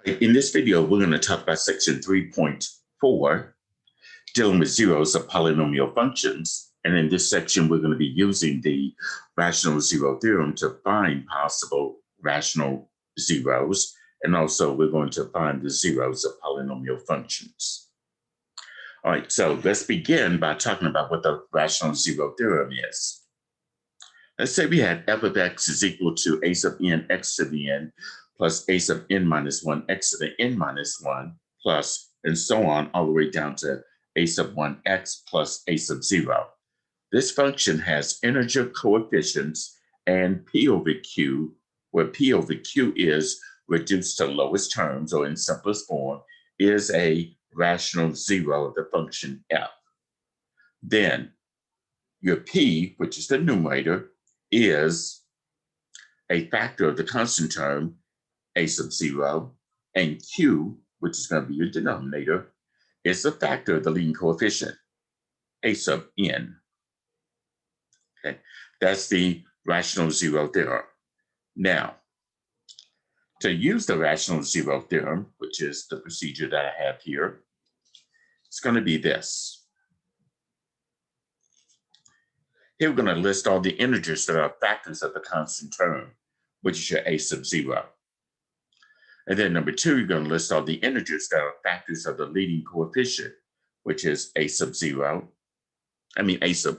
In this video, we're going to talk about section 3.4, dealing with zeros of polynomial functions. And in this section, we're going to be using the rational zero theorem to find possible rational zeros. And also, we're going to find the zeros of polynomial functions. All right, so let's begin by talking about what the rational zero theorem is. Let's say we had f of x is equal to a sub n x to the n plus a sub n minus 1 x to the n minus 1 plus, and so on, all the way down to a sub 1x plus a sub 0. This function has integer coefficients and p over q, where p over q is reduced to lowest terms, or in simplest form, is a rational zero of the function f. Then your p, which is the numerator, is a factor of the constant term, a sub 0, and q, which is going to be your denominator, is the factor of the leading coefficient, a sub n. Okay, that's the rational zero theorem. Now, to use the rational zero theorem, which is the procedure that I have here, it's going to be this. Here we're going to list all the integers that are factors of the constant term, which is your a sub 0. And then number 2, you're going to list all the integers that are factors of the leading coefficient, which is a sub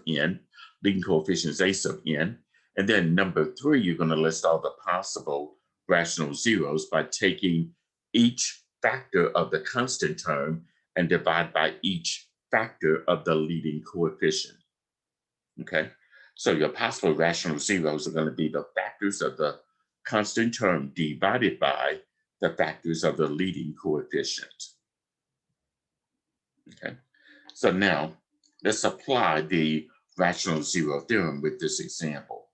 n. Leading coefficient is a sub n. And then number 3, you're going to list all the possible rational zeros by taking each factor of the constant term and divide by each factor of the leading coefficient. Okay, so your possible rational zeros are going to be the factors of the constant term divided by the factors of the leading coefficient. Okay, so now let's apply the rational zero theorem with this example.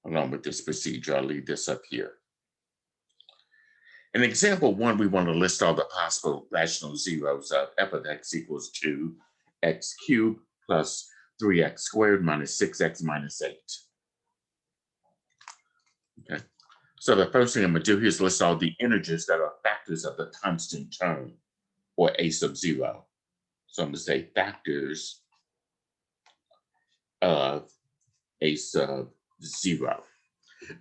Along with this procedure, I'll leave this up here. In example 1, we want to list all the possible rational zeros of f of x equals 2x cubed plus 3x squared minus 6x minus 8. Okay, so the first thing I'm going to do here is list all the integers that are factors of the constant term, or a sub 0. So I'm going to say factors of a sub 0.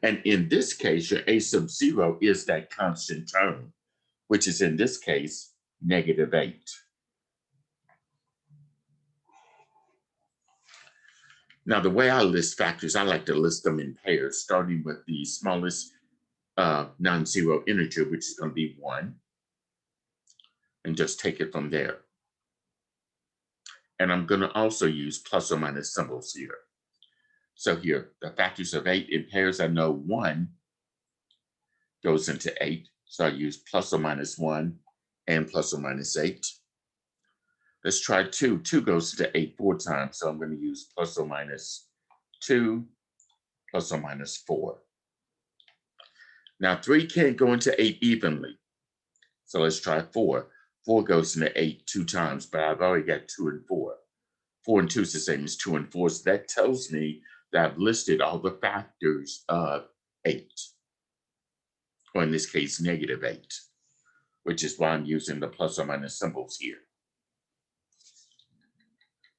And in this case, your a sub 0 is that constant term, which is in this case, negative 8. Now, the way I list factors, I like to list them in pairs, starting with the smallest non-zero integer, which is going to be 1, and just take it from there. And I'm going to also use plus or minus symbols here. So here, the factors of 8 in pairs, I know 1 goes into 8, so I use plus or minus 1 and plus or minus 8. Let's try 2. 2 goes into 8 4 times, so I'm going to use plus or minus 2, plus or minus 4. Now 3 can't go into 8 evenly, so let's try 4. 4 goes into 8 2 times, but I've already got 2 and 4. 4 and 2 is the same as 2 and 4, so that tells me that I've listed all the factors of 8, or in this case, negative 8, which is why I'm using the plus or minus symbols here.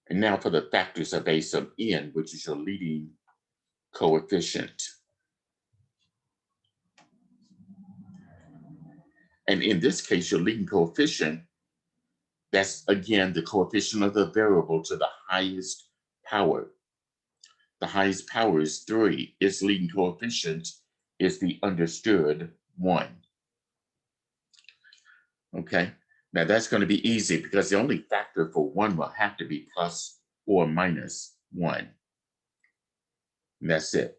And now for the factors of a sub n, which is your leading coefficient. And in this case, your leading coefficient, that's again the coefficient of the variable to the highest power. The highest power is 3. Its leading coefficient is the understood 1. Okay, now that's going to be easy because the only factor for 1 will have to be plus or minus 1. And that's it.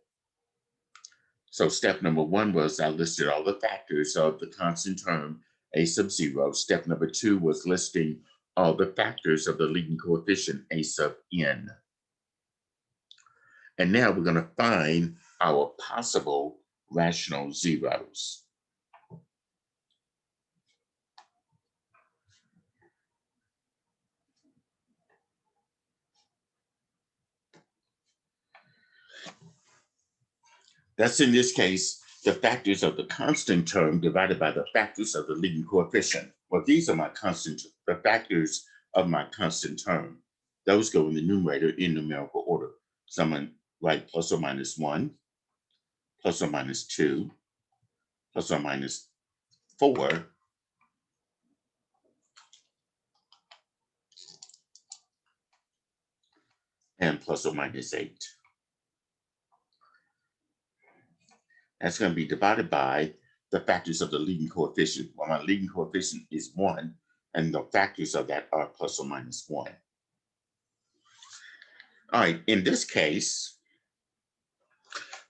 So step number 1 was I listed all the factors of the constant term a sub 0. Step number 2 was listing all the factors of the leading coefficient a sub n. And now we're going to find our possible rational zeros. That's in this case the factors of the constant term divided by the factors of the leading coefficient. Well, these are the factors of my constant term. Those go in the numerator in numerical order. So I'm going to write plus or minus 1, plus or minus 2, plus or minus 4, and plus or minus 8. That's going to be divided by the factors of the leading coefficient. Well, my leading coefficient is 1, and the factors of that are plus or minus 1. All right, in this case,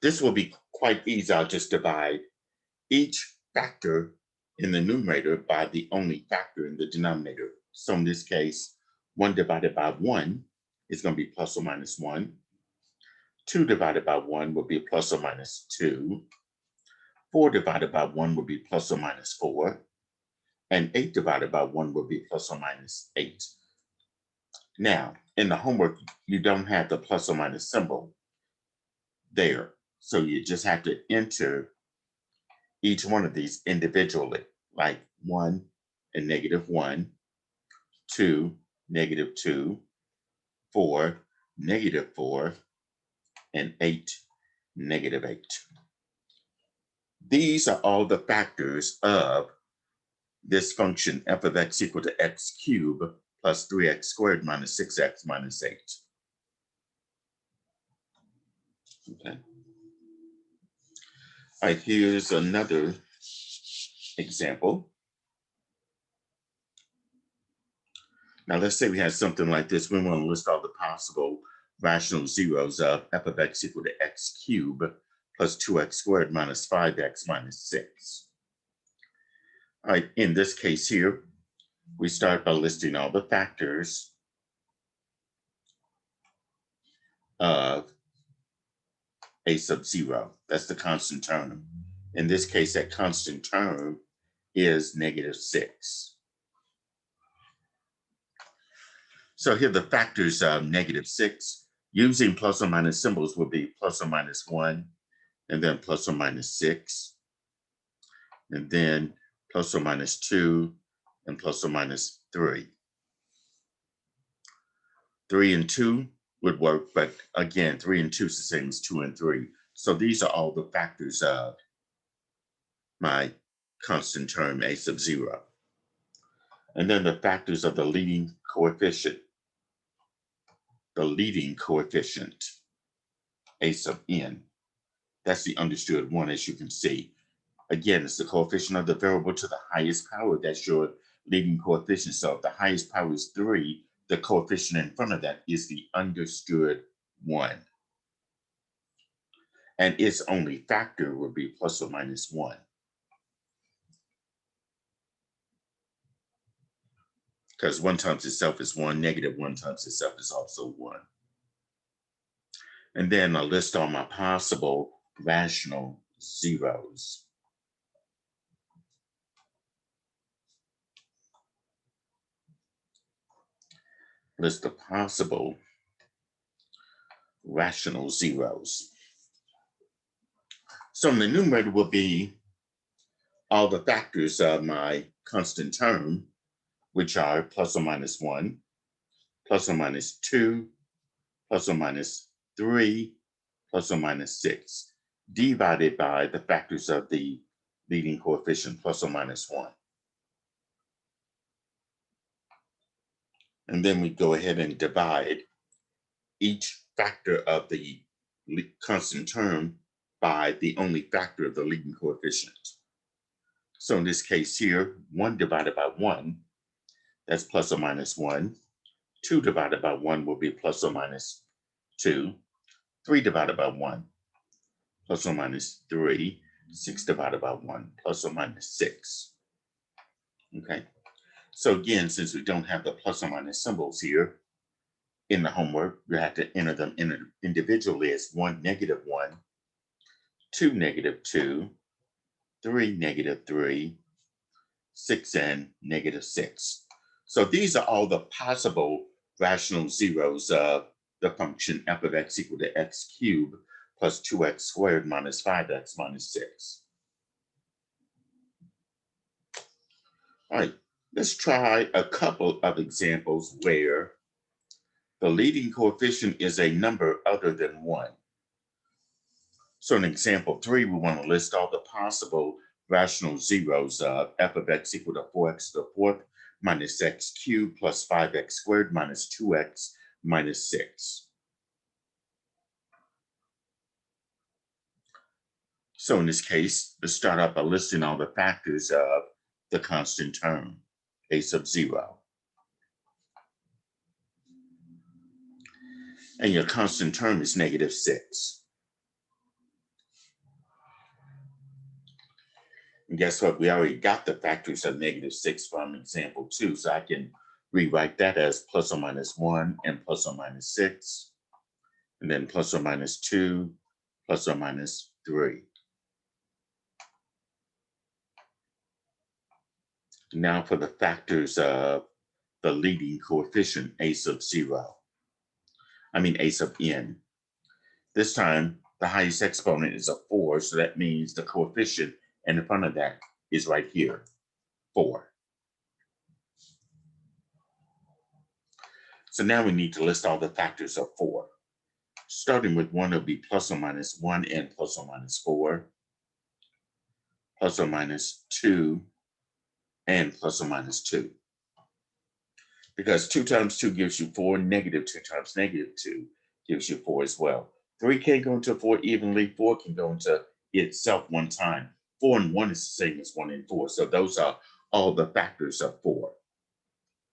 this will be quite easy. I'll just divide each factor in the numerator by the only factor in the denominator. So in this case, 1 divided by 1 is going to be plus or minus 1. 2 divided by 1 will be plus or minus 2. 4 divided by 1 will be plus or minus 4. And 8 divided by 1 will be plus or minus 8. Now, in the homework, you don't have the plus or minus symbol there. So you just have to enter each one of these individually, like 1 and negative 1, 2, negative 2, 4, negative 4, and 8, negative 8. These are all the factors of this function f of x equal to x cubed plus 3x squared minus 6x minus 8. Okay. All right, here's another example. Now let's say we have something like this. We want to list all the possible rational zeros of f of x equal to x cubed plus 2x squared minus 5x minus 6. All right, in this case here, we start by listing all the factors of a sub 0. That's the constant term. In this case, that constant term is negative 6. So here the factors of negative 6, using plus or minus symbols will be plus or minus 1, and then plus or minus 6, and then plus or minus 2, and plus or minus 3. 3 and 2 would work, but again, 3 and 2 is the same as 2 and 3. So these are all the factors of my constant term a sub 0. And then the factors of the leading coefficient. The leading coefficient, a sub n. That's the understood one, as you can see. Again, it's the coefficient of the variable to the highest power. That's your leading coefficient. So if the highest power is 3, the coefficient in front of that is the understood 1. And its only factor would be plus or minus 1. Because 1 times itself is 1, negative 1 times itself is also 1. And then I'll list all my possible rational zeros. List the possible rational zeros. So in the numerator will be all the factors of my constant term, which are plus or minus 1, plus or minus 2, plus or minus 3, plus or minus 6, divided by the factors of the leading coefficient, plus or minus 1. And then we go ahead and divide each factor of the constant term by the only factor of the leading coefficient. So in this case here, 1 divided by 1, that's plus or minus 1. 2 divided by 1 will be plus or minus 2. 3 divided by 1, plus or minus 3. 6 divided by 1, plus or minus 6. Okay. So again, since we don't have the plus or minus symbols here in the homework, we have to enter them individually as 1, negative 1, 2, negative 2, 3, negative 3, 6, and negative 6. So these are all the possible rational zeros of the function f of x equal to x cubed plus 2x squared minus 5x minus 6. All right, let's try a couple of examples where the leading coefficient is a number other than 1. So in example 3, we want to list all the possible rational zeros of f of x equal to 4x to the fourth minus x cubed plus 5x squared minus 2x minus 6. So in this case, let's start out by listing all the factors of the constant term, a sub 0. And your constant term is negative 6. And guess what? We already got the factors of negative 6 from example 2. So I can rewrite that as plus or minus 1 and plus or minus 6. And then plus or minus 2, plus or minus 3. Now for the factors of the leading coefficient, a sub 0. A sub n. This time, the highest exponent is a 4, so that means the coefficient in front of that is right here, 4. So now we need to list all the factors of 4. Starting with 1, it'll be plus or minus 1 and plus or minus 4, plus or minus 2, and plus or minus 2. Because 2 times 2 gives you 4, negative 2 times negative 2 gives you 4 as well. 3 can't go into 4 evenly, 4 can go into itself one time. 4 and 1 is the same as 1 and 4. So those are all the factors of 4,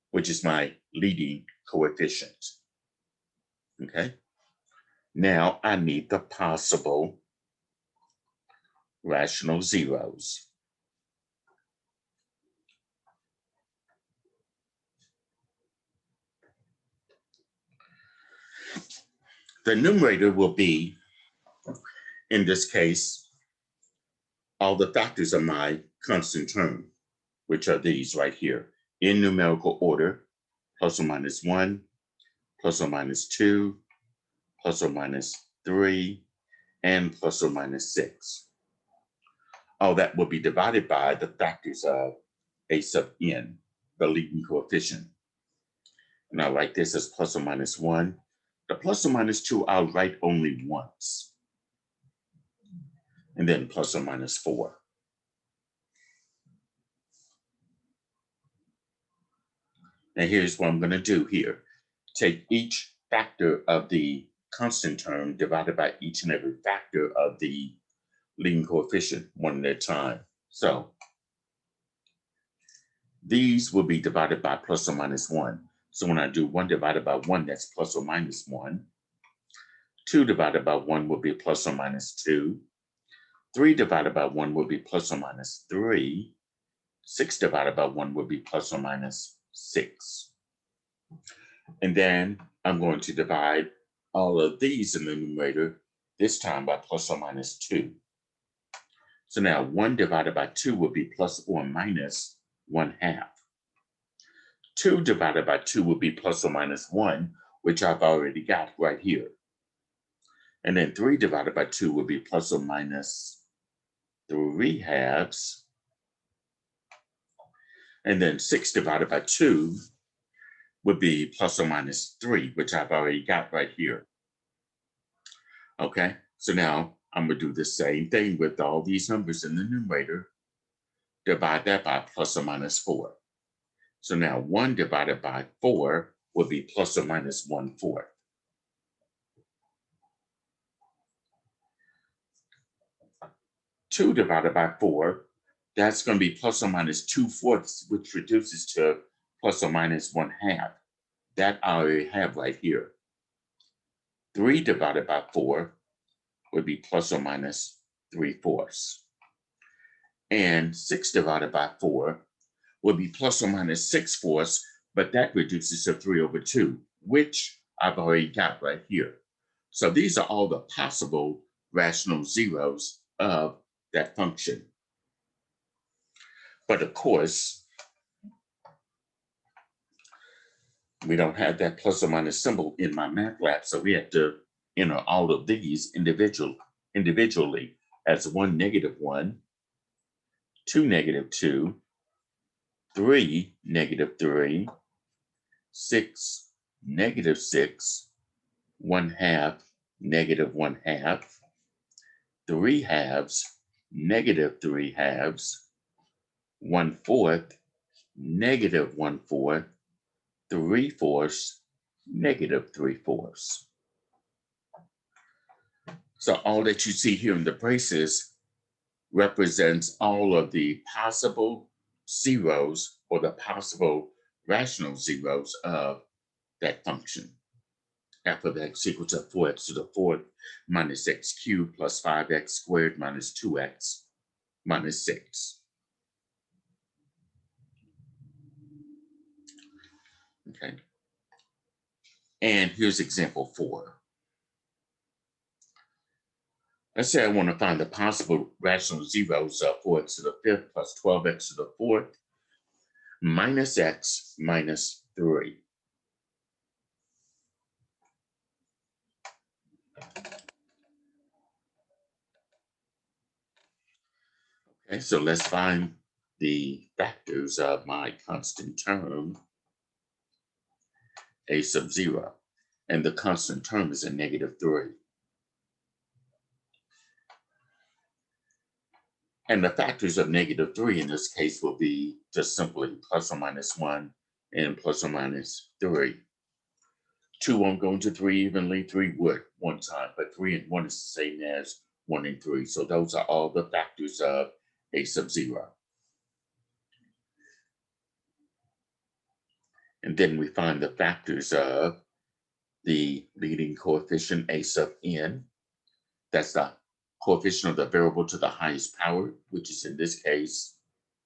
which is my leading coefficient. Okay. Now I need the possible rational zeros. The numerator will be, in this case, all the factors of my constant term, which are these right here, in numerical order, plus or minus 1, plus or minus 2, plus or minus 3, and plus or minus 6. All that will be divided by the factors of a sub n, the leading coefficient. And I'll write this as plus or minus 1. The plus or minus 2 I'll write only once. And then plus or minus 4. Now here's what I'm going to do here. Take each factor of the constant term divided by each and every factor of the leading coefficient one at a time. So these will be divided by plus or minus 1. So when I do 1 divided by 1, that's plus or minus 1. 2 divided by 1 will be plus or minus 2. 3 divided by 1 will be plus or minus 3. 6 divided by 1 will be plus or minus 6. And then I'm going to divide all of these in the numerator, this time by plus or minus 2. So now 1 divided by 2 will be plus or minus 1/2. 2 divided by 2 will be plus or minus 1, which I've already got right here. And then 3 divided by 2 will be plus or minus 3/2. And then 6 divided by 2 would be plus or minus 3, which I've already got right here. Okay, so now I'm going to do the same thing with all these numbers in the numerator. Divide that by plus or minus 4. So now 1 divided by 4 will be plus or minus 1/4. 2 divided by 4, that's going to be plus or minus 2/4, which reduces to plus or minus 1/2. That I already have right here. 3 divided by 4 would be plus or minus 3/4. And 6 divided by 4 would be plus or minus 6/4, but that reduces to 3/2, which I've already got right here. So these are all the possible rational zeros of that function. But of course, we don't have that plus or minus symbol in my math lab, so we have to enter all of these individually as 1 negative 1, 2 negative 2, 3, -3, 6, -6, 1/2, -1/2, 3/2, -3/2, 1/4, -1/4, 3/4, -3/4. So all that you see here in the braces represents all of the possible zeros or the possible rational zeros of that function. F of x equal to 4x to the 4th minus x cubed plus 5x squared minus 2x minus 6. Okay. And here's example 4. Let's say I want to find the possible rational zeros of 4x to the 5th plus 12x to the 4th minus x minus 3. Okay, so let's find the factors of my constant term, a sub 0. And the constant term is a -3. And the factors of -3 in this case will be just simply plus or minus 1 and plus or minus 3. 2 won't go into 3 evenly, 3 would one time, but 3 and 1 is the same as 1 and 3. So those are all the factors of a sub 0. And then we find the factors of the leading coefficient a sub n. That's the coefficient of the variable to the highest power, which is in this case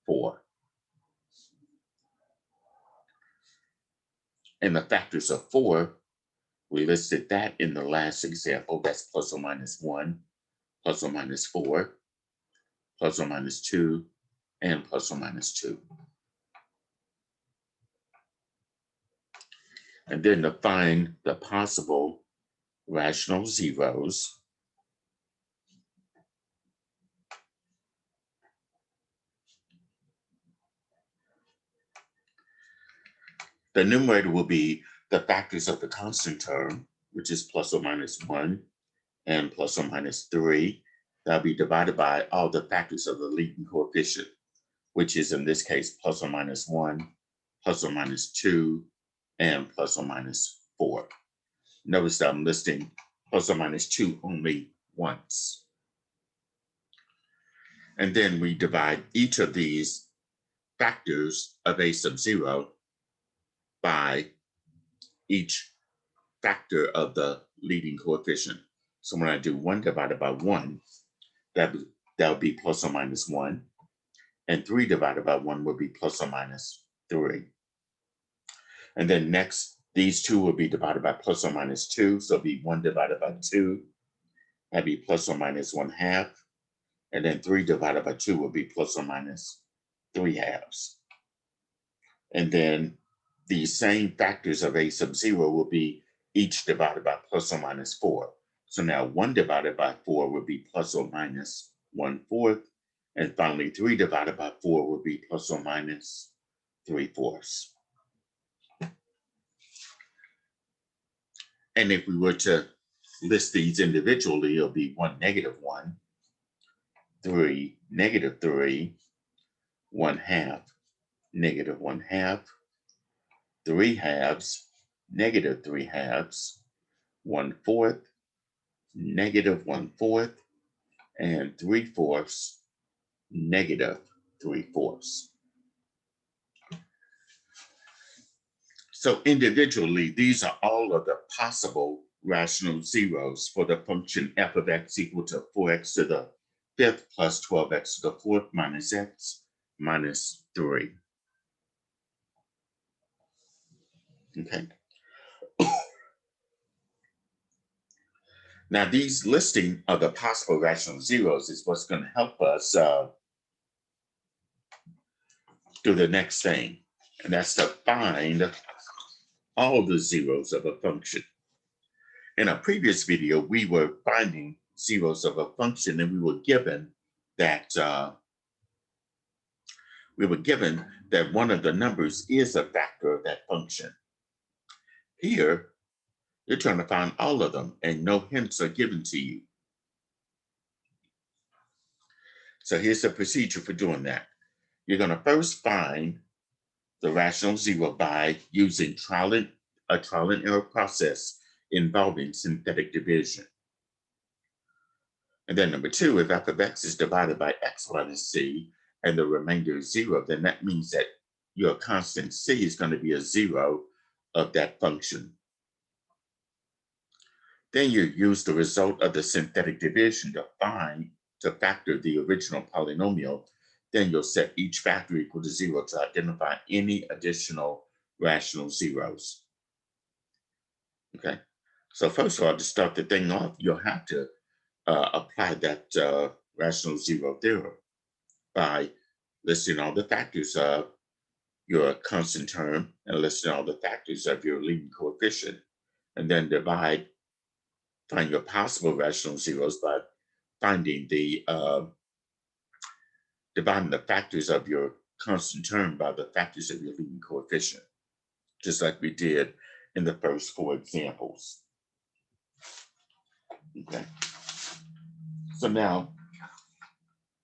4. And the factors of 4, we listed that in the last example. That's plus or minus 1, plus or minus 4, plus or minus 2, and plus or minus 2. And then to find the possible rational zeros, the numerator will be the factors of the constant term, which is plus or minus 1 and plus or minus 3. That'll be divided by all the factors of the leading coefficient, which is in this case plus or minus 1, plus or minus 2, and plus or minus 4. Notice that I'm listing plus or minus 2 only once. And then we divide each of these factors of a sub 0 by each factor of the leading coefficient. So when I do 1 divided by 1, that'll be plus or minus 1. And 3 divided by 1 will be plus or minus 3. And then next, these two will be divided by plus or minus 2. So it'll be 1 divided by 2. That'd be plus or minus 1/2. And then 3 divided by 2 will be plus or minus 3/2. And then the same factors of a sub 0 will be each divided by plus or minus 4. So now 1 divided by 4 would be plus or minus 1/4. And finally, 3 divided by 4 would be plus or minus 3/4. And if we were to list these individually, it'll be 1 -1, 3 -3, 1/2 -1/2, 3/2 -3/2, 1/4 -1/4, and 3/4 -3/4. So individually, these are all of the possible rational zeros for the function f of x equal to 4x to the 5th plus 12x to the 4th minus x minus 3. Okay. Now, these listing of the possible rational zeros is what's going to help us do the next thing, and that's to find all the zeros of a function. In a previous video, we were finding zeros of a function, and we were given that we were given that one of the numbers is a factor of that function. Here, you're trying to find all of them, and no hints are given to you. So here's the procedure for doing that. You're going to first find the rational zero by using a trial and error process involving synthetic division. And then number two, if f of x is divided by x minus c and the remainder is zero, then that means that your constant c is going to be a zero of that function. Then you use the result of the synthetic division to factor the original polynomial. Then you'll set each factor equal to zero to identify any additional rational zeros. Okay, so first of all, to start the thing off, you'll have to apply that rational zero theorem by listing all the factors of your constant term and listing all the factors of your leading coefficient, and then find your possible rational zeros by finding dividing the factors of your constant term by the factors of your leading coefficient, just like we did in the first four examples. Okay. So now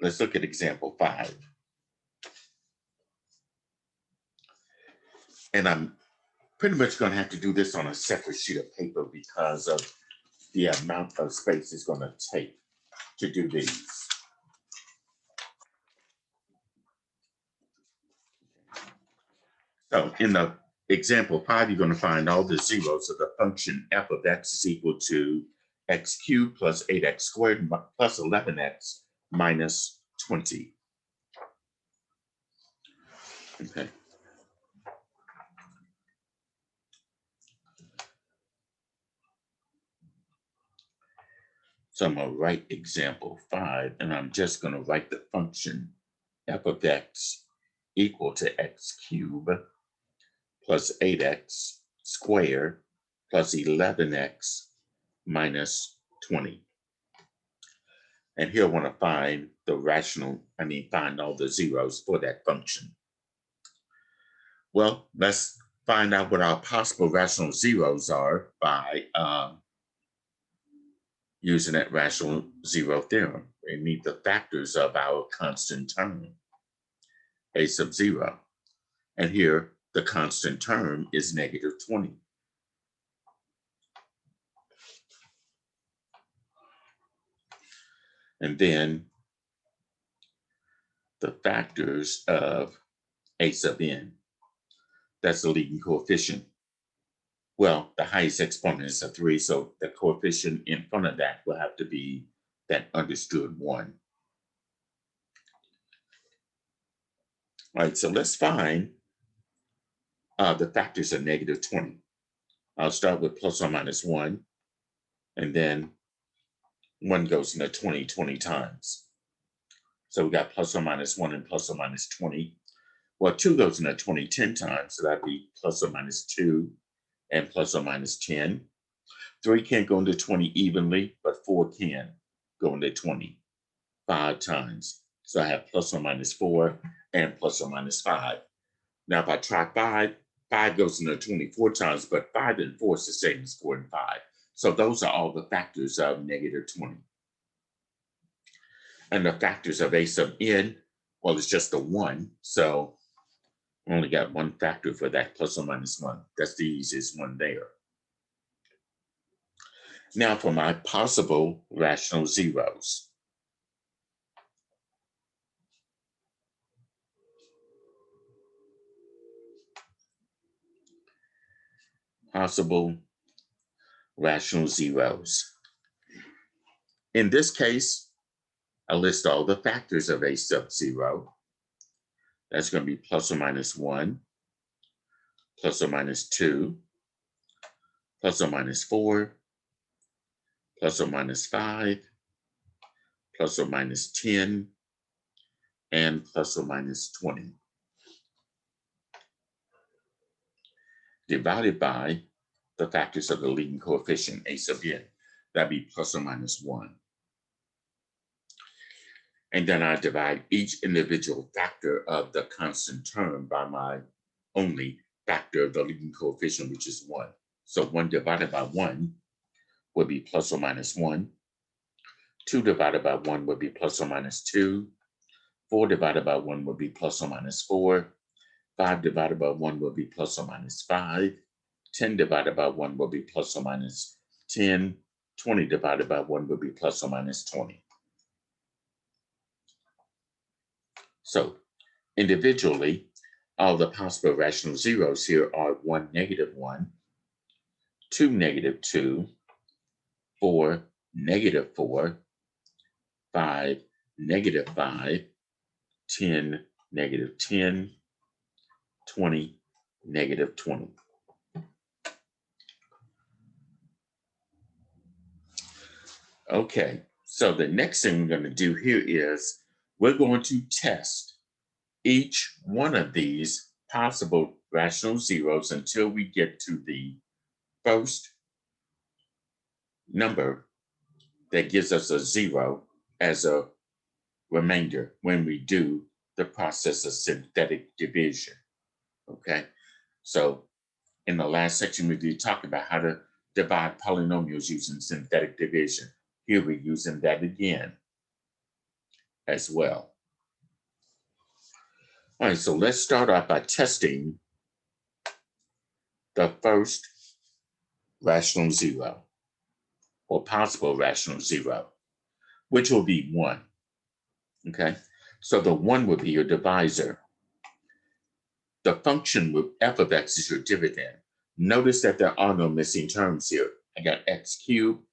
let's look at example 5. And I'm pretty much going to have to do this on a separate sheet of paper because of the amount of space it's going to take to do these. So in the example 5, you're going to find all the zeros of the function f of x is equal to x cubed plus 8x squared plus 11x minus 20. Okay. So I'm going to write example 5, and I'm just going to write the function f of x equal to x cubed plus 8x squared plus 11x minus 20. And here I want to find find all the zeros for that function. Well, let's find out what our possible rational zeros are by using that rational zero theorem. We need the factors of our constant term, a sub 0. And here, the constant term is negative 20. And then the factors of a sub n. That's the leading coefficient. Well, the highest exponent is a 3, so the coefficient in front of that will have to be that understood 1. All right, so let's find the factors of negative 20. I'll start with plus or minus 1, and then 1 goes into 20 20 times. So we got plus or minus 1 and plus or minus 20. Well, 2 goes into 20 10 times, so that'd be plus or minus 2 and plus or minus 10. 3 can't go into 20 evenly, but 4 can go into 20 5 times. So I have plus or minus 4 and plus or minus 5. Now, if I try 5, 5 goes into 24 times, but 5 and 4 is the same as 4 and 5. So those are all the factors of negative 20. And the factors of a sub n, well, it's just a 1. So we only got one factor for that, plus or minus 1. That's the easiest one there. Now for my possible rational zeros. Possible rational zeros. In this case, I list all the factors of a sub 0. That's going to be plus or minus 1, plus or minus 2, plus or minus 4, plus or minus 5, plus or minus 10, and plus or minus 20. Divided by the factors of the leading coefficient, a sub n. That'd be plus or minus 1. And then I divide each individual factor of the constant term by my only factor of the leading coefficient, which is 1. So 1 divided by 1 would be plus or minus 1. 2 divided by 1 would be plus or minus 2. 4 divided by 1 would be plus or minus 4. 5 divided by 1 would be plus or minus 5. 10 divided by 1 would be plus or minus 10. 20 divided by 1 would be plus or minus 20. So individually, all the possible rational zeros here are 1, negative 1, 2, negative 2, 4, negative 4, 5, negative 5, 10, negative 10, 20, negative 20. Okay, so the next thing we're going to do here is we're going to test each one of these possible rational zeros until we get to the first number that gives us a 0 as a remainder when we do the process of synthetic division. Okay, so in the last section we talked about how to divide polynomials using synthetic division. Here we're using that again as well. All right, so let's start off by testing the first rational zero or possible rational zero, which will be 1. Okay, so the 1 would be your divisor. The function with f of x is your dividend. Notice that there are no missing terms here. I got x cubed,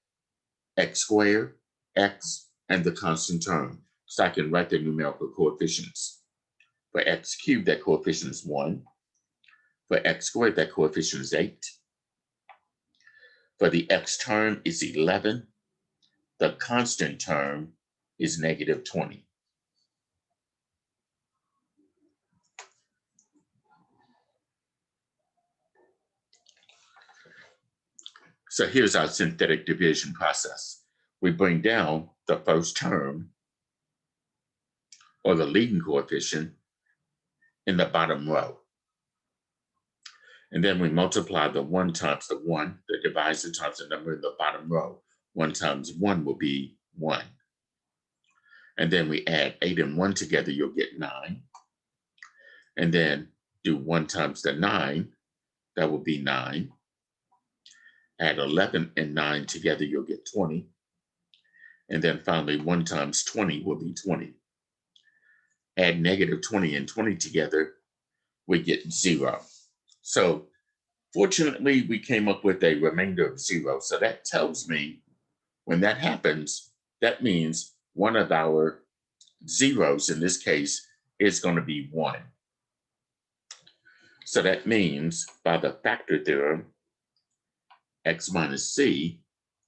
x squared, x, and the constant term. So I can write the numerical coefficients. For x cubed, that coefficient is 1. For x squared, that coefficient is 8. For the x term is 11. The constant term is negative 20. So here's our synthetic division process. We bring down the first term, or the leading coefficient, in the bottom row. And then we multiply the 1 times the 1, the divisor times the number in the bottom row. 1 times 1 will be 1. And then we add 8 and 1 together, you'll get 9. And then do 1 times the 9, that will be 9. Add 11 and 9 together, you'll get 20. And then finally, 1 times 20 will be 20. Add negative 20 and 20 together, we get 0. So fortunately, we came up with a remainder of 0. So that tells me when that happens, that means one of our zeros in this case is going to be 1. So that means by the factor theorem, x minus c,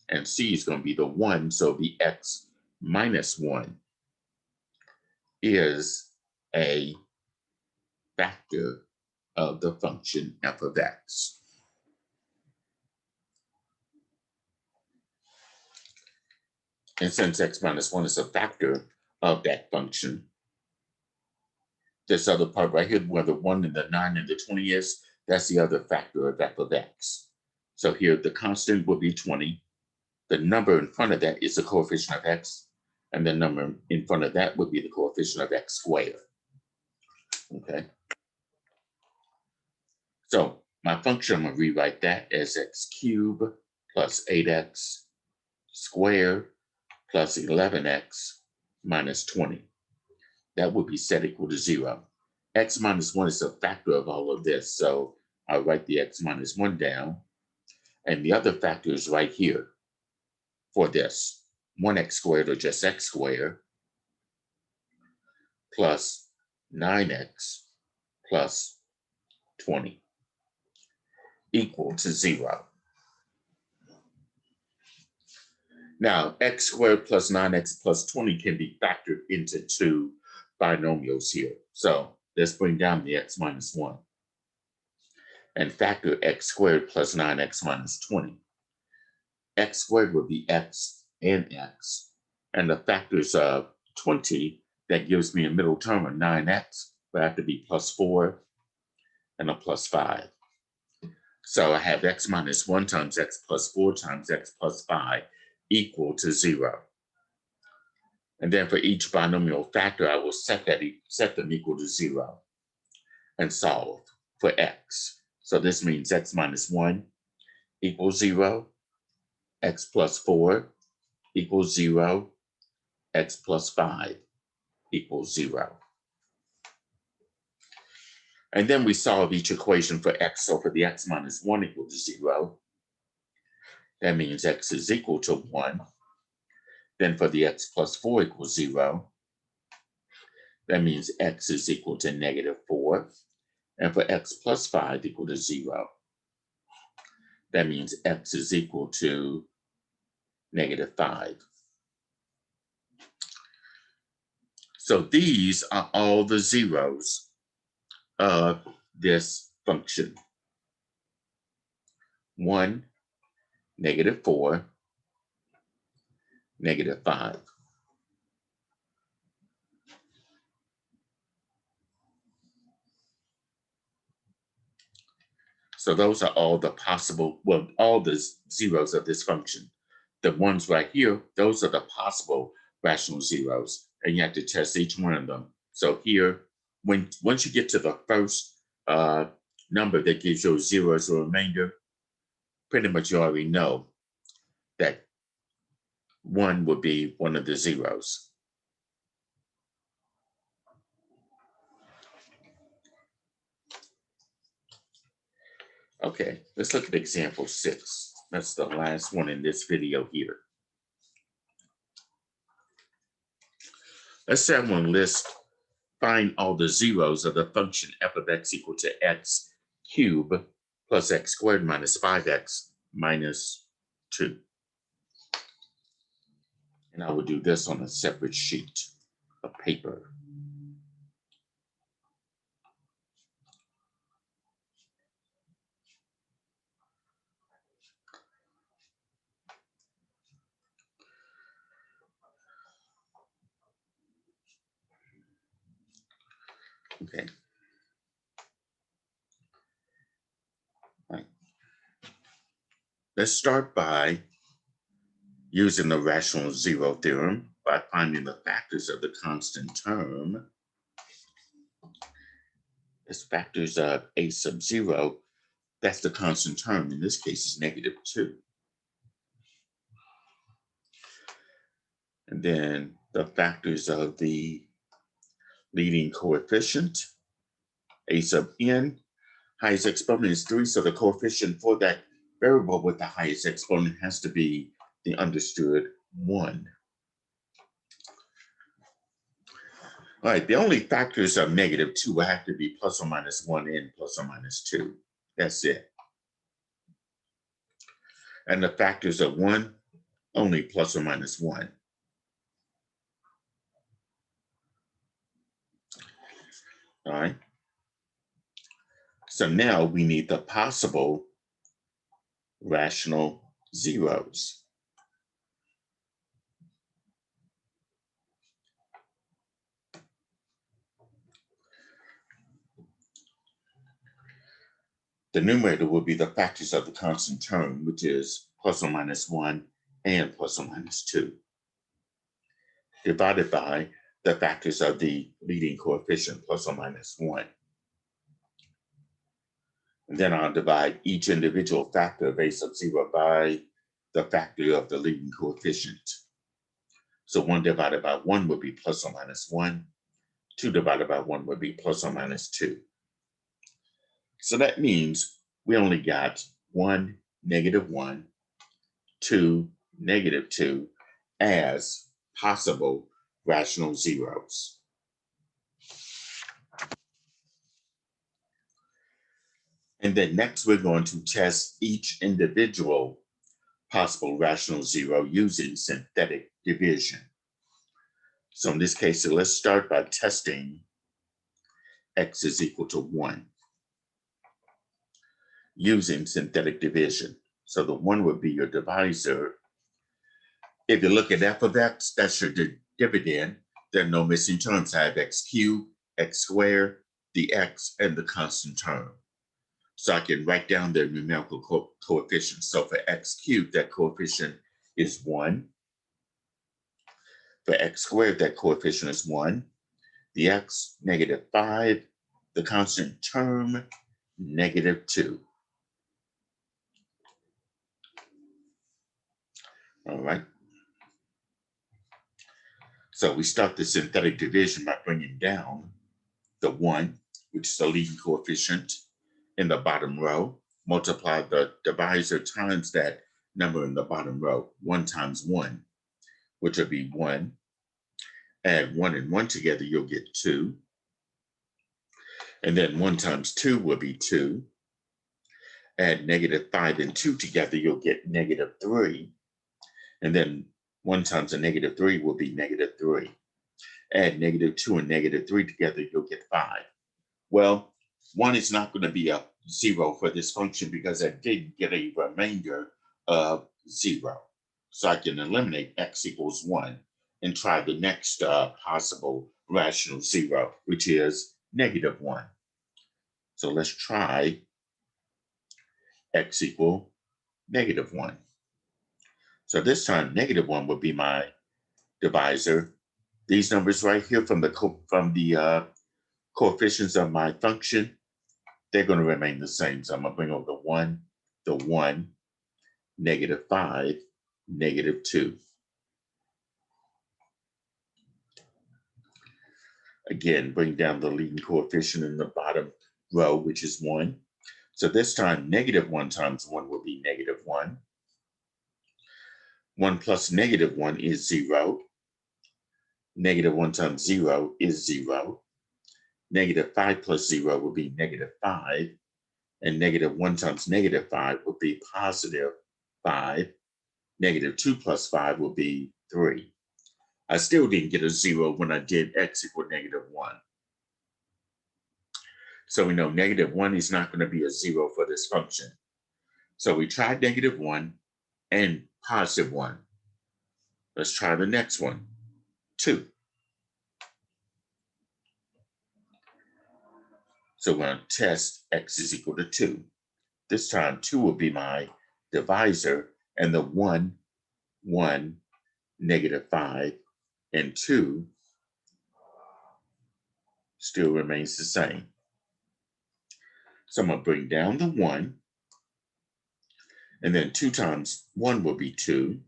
and c is going to be the 1, so the x minus 1 is a factor of the function f of x. And since x minus 1 is a factor of that function, this other part right here, where the 1 and the 9 and the 20 is, that's the other factor of f of x. So here the constant will be 20. The number in front of that is the coefficient of x, and the number in front of that would be the coefficient of x squared. Okay. So my function, I'm going to rewrite that as x cubed plus 8x squared plus 11x minus 20. That would be set equal to 0. X minus 1 is a factor of all of this, so I'll write the x minus 1 down. And the other factor is right here for this. 1x squared, or just x squared, plus 9x plus 20 equal to 0. Now, x squared plus 9x plus 20 can be factored into 2 binomials here. So let's bring down the x minus 1 and factor x squared plus 9x minus 20. X squared would be x and x, and the factors of 20 that gives me a middle term of 9x, but I have to be plus 4 and a plus 5. So I have x minus 1 times x plus 4 times x plus 5 equal to 0. And then for each binomial factor, I will set them equal to 0 and solve for x. So this means x minus 1 equals 0, x plus 4 equals 0, x plus 5 equals 0. And then we solve each equation for x. So for the x minus 1 equal to 0, that means x is equal to 1. Then for the x plus 4 equals 0, that means x is equal to negative 4. And for x plus 5 equal to 0, that means x is equal to negative 5. So these are all the zeros of this function. 1, negative 4, negative 5. So those are all the possible, well, all the zeros of this function. The ones right here, those are the possible rational zeros, and you have to test each one of them. So here, once you get to the first number that gives you 0 as a remainder, pretty much you already know that 1 would be one of the zeros. Okay, let's look at example 6. That's the last one in this video here. Let's say I want to list, find all the zeros of the function f of x equal to x cubed plus x squared minus 5x minus 2. And I will do this on a separate sheet of paper. Okay. All right. Let's start by using the rational zero theorem by finding the factors of the constant term. As factors of a sub 0, that's the constant term. In this case, is negative 2. And then the factors of the leading coefficient, a sub n, highest exponent is 3, so the coefficient for that variable with the highest exponent has to be the understood 1. All right, the only factors of negative 2 will have to be plus or minus 1 and plus or minus 2. That's it. And the factors of 1, only plus or minus 1. All right. So now we need the possible rational zeros. The numerator will be the factors of the constant term, which is plus or minus 1 and plus or minus 2, divided by the factors of the leading coefficient, plus or minus 1. And then I'll divide each individual factor of a sub 0 by the factor of the leading coefficient. So 1 divided by 1 would be plus or minus 1. 2 divided by 1 would be plus or minus 2. So that means we only got 1, negative 1, 2, negative 2 as possible rational zeros. And then next we're going to test each individual possible rational zero using synthetic division. So in this case, let's start by testing x is equal to 1 using synthetic division. So the 1 would be your divisor. If you look at f of x, that's your dividend. There are no missing terms. I have x cubed, x squared, the x, and the constant term. So I can write down the numerical coefficients. So for x cubed, that coefficient is 1. For x squared, that coefficient is 1. The x, -5. The constant term, -2. All right. So we start the synthetic division by bringing down the 1, which is the leading coefficient in the bottom row. Multiply the divisor times that number in the bottom row. 1 times 1, which will be 1. Add 1 and 1 together, you'll get 2. And then 1 times 2 will be 2. Add -5 and 2 together, you'll get -3. And then 1 times a -3 will be -3. Add -2 and -3 together, you'll get 5. Well, 1 is not going to be a 0 for this function because I didn't get a remainder of 0. So I can eliminate x equals 1 and try the next possible rational 0, which is -1. So let's try x equal -1. So this time, -1 would be my divisor. These numbers right here from the coefficients of my function, they're going to remain the same. So I'm going to bring over the 1, -5, -2. Again, bring down the leading coefficient in the bottom row, which is 1. So this time, -1 times 1 will be -1. 1 plus -1 is 0. -1 times 0 is 0. -5 plus 0 will be -5. And -1 times -5 will be +5. -2 plus 5 will be 3. I still didn't get a 0 when I did x equal -1. So we know -1 is not going to be a 0 for this function. So we tried -1 and +1. Let's try the next one, 2. So we're going to test x is equal to 2. This time 2 will be my divisor, and the 1, -5, and 2 still remains the same. So I'm going to bring down the 1, and then 2 times 1 will be 2,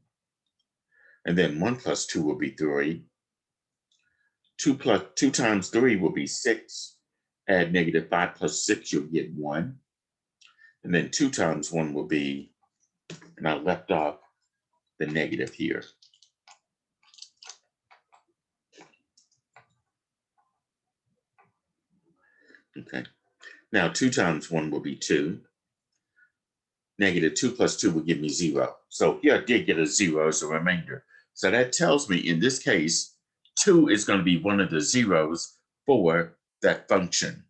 and then 1 plus 2 will be 3. 2 times 3 will be 6. Add -5 plus 6, you'll get 1. And then 2 times 1 will be, and I left off the negative here. Okay. Now 2 times 1 will be 2. -2 plus 2 will give me 0. So here I did get a 0 as a remainder. So that tells me in this case, 2 is going to be one of the zeros for that function.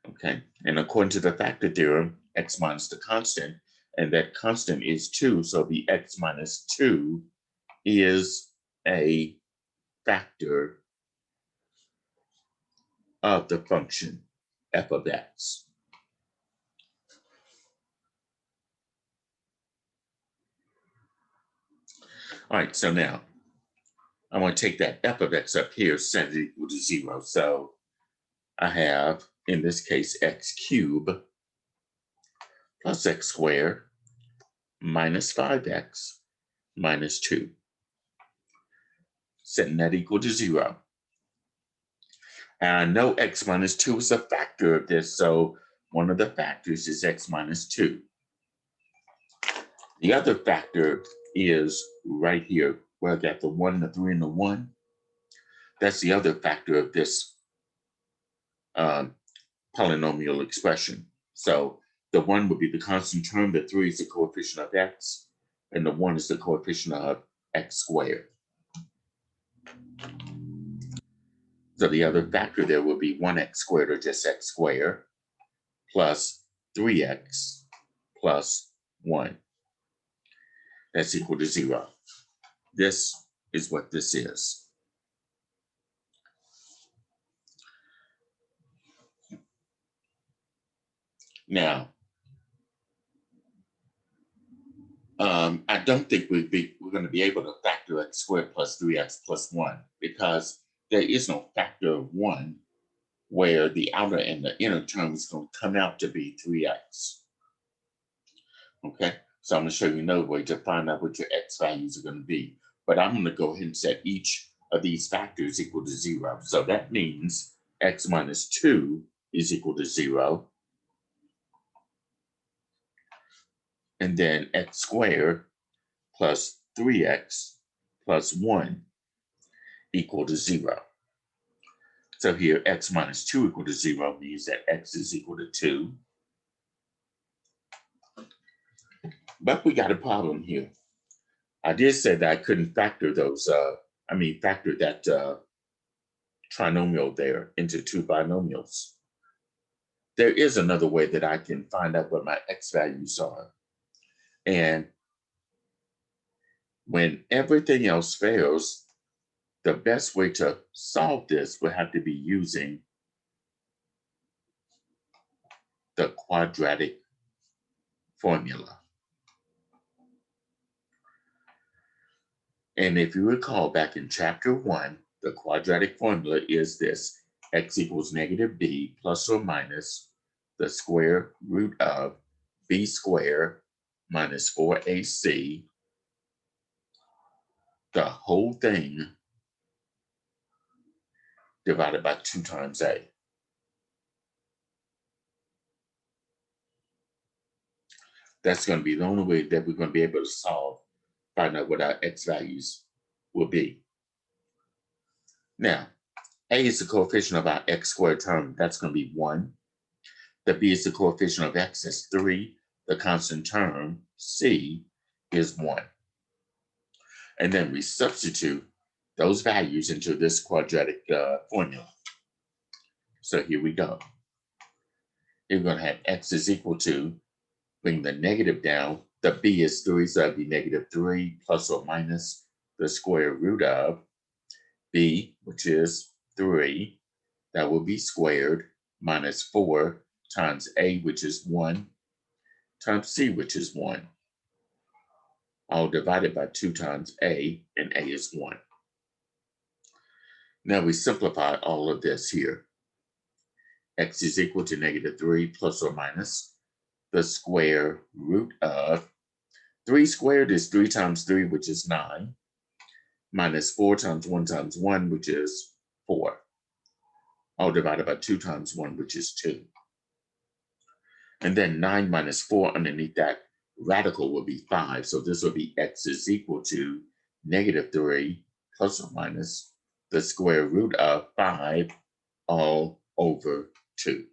Okay, and according to the factor theorem, x minus the constant, and that constant is 2, so the x minus 2 is a factor of the function f of x. All right, so now I want to take that f of x up here, set it equal to 0. So I have, in this case, x cubed plus x squared minus 5x minus 2. Setting that equal to 0. And I know x minus 2 is a factor of this, so one of the factors is x minus 2. The other factor is right here, where I got the 1, the 3, and the 1. That's the other factor of this polynomial expression. So the 1 would be the constant term, the 3 is the coefficient of x, and the 1 is the coefficient of x squared. So the other factor there will be 1x squared, or just x squared, plus 3x plus 1. That's equal to 0. This is what this is. Now, I don't think we're going to be able to factor x squared plus 3x plus 1 because there is no factor of 1 where the outer and the inner term is going to come out to be 3x. Okay, so I'm going to show you another way to find out what your x values are going to be. But I'm going to go ahead and set each of these factors equal to 0. So that means x minus 2 is equal to 0. And then x squared plus 3x plus 1 equal to 0. So here, x minus 2 equal to 0 means that x is equal to 2. But we got a problem here. I did say that I couldn't factor those, factor that trinomial there into two binomials. There is another way that I can find out what my x values are. And when everything else fails, the best way to solve this would have to be using the quadratic formula. And if you recall back in chapter 1, the quadratic formula is this: x equals negative b plus or minus the square root of b squared minus 4ac, the whole thing divided by 2 times a. That's going to be the only way that we're going to be able to find out what our x values will be. Now, a is the coefficient of our x squared term. That's going to be 1. The b is the coefficient of x is 3. The constant term, c, is 1. And then we substitute those values into this quadratic formula. So here we go. You're going to have x is equal to, bring the negative down. The b is 3, so that'd be negative 3 plus or minus the square root of b, which is 3. That will be squared minus 4 times a, which is 1, times c, which is 1. All divided by 2 times a, and a is 1. Now we simplify all of this here. X is equal to negative 3 plus or minus the square root of 3 squared is 3 times 3, which is 9, minus 4 times 1 times 1, which is 4. All divided by 2 times 1, which is 2. And then 9 minus 4 underneath that radical will be 5. So this will be x is equal to negative 3 plus or minus the square root of 5 all over 2.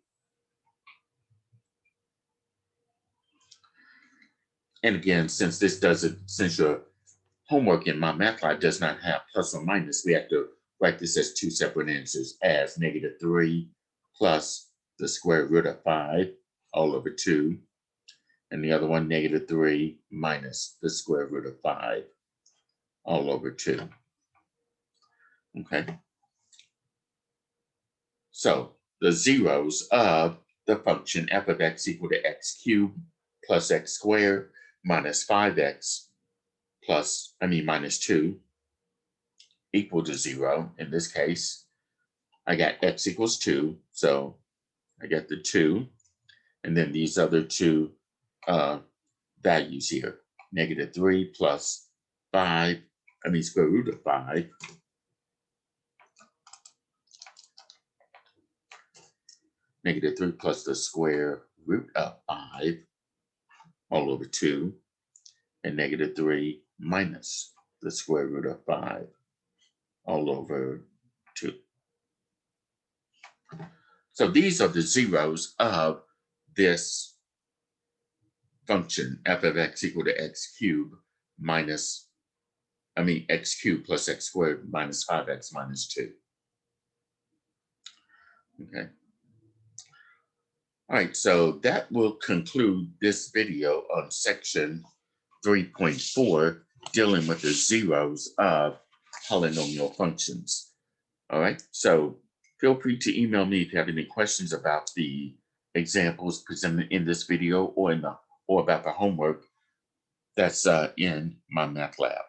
And again, since your homework in my math lab does not have plus or minus, we have to write this as 2 separate answers as negative 3 plus the square root of 5 all over 2. And the other one, negative 3 minus the square root of 5 all over 2. Okay. So the zeros of the function f of x equal to x cubed plus x squared minus 5x minus 2 equal to 0. In this case, I got x equals 2. So I got the 2. And then these other two values here. Negative 3 plus 5, square root of 5. Negative 3 plus the square root of 5 all over 2. And negative 3 minus the square root of 5 all over 2. So these are the zeros of this function, f of x equal to x cubed x cubed plus x squared minus 5x minus 2. Okay. All right, so that will conclude this video on section 3.4, dealing with the zeros of polynomial functions. All right, so feel free to email me if you have any questions about the examples presented in this video or about the homework that's in my math lab.